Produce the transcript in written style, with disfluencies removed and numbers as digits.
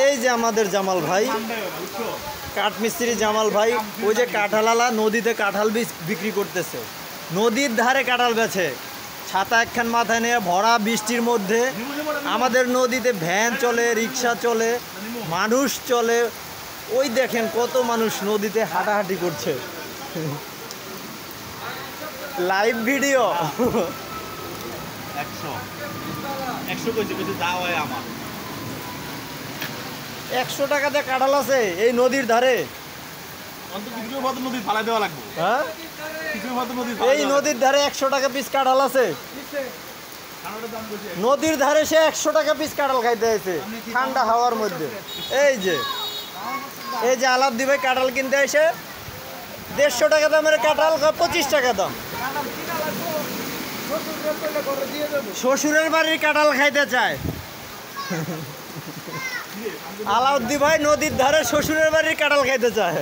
এই যে আমাদের জামাল ভাই, কাঠমিস্ত্রি জামাল ভাই, ওই যে কাঁঠালালা নদীতে কাঁঠাল বিক্রি করতেছে, নদীর ধারে কাঁঠাল বেচে, ছাতা একখান মাথায় নিয়ে ভরা বৃষ্টির মধ্যে। আমাদের নদীতে ভ্যান চলে, রিক্সা চলে, মানুষ চলে। ওই দেখেন কত মানুষ নদীতে হাঁটাহাঁটি করছে, লাইভ ভিডিও। 100 টাকাতে কাঁঠাল আছে এই নদীর ধারে। হ্যাঁ, এই নদীর ধারে 100 টাকা পিস কাঁঠাল আছে। নদীর ধারে সে 100 টাকা পিস কাঁঠাল খাইতে আছে ঠান্ডা হাওয়ার মধ্যে। এই যে আলাদি ভাই কাঁঠাল কিনতে এসে 150 টাকা দামের কাঁঠাল 25 টাকা দাম। শ্বশুরের বাড়ির কাঁঠাল খাইতে চায় আলাউদ্দি ভাই, নদীর ধারে শ্বশুরের বাড়ির কাঁঠাল খাইতে চায়।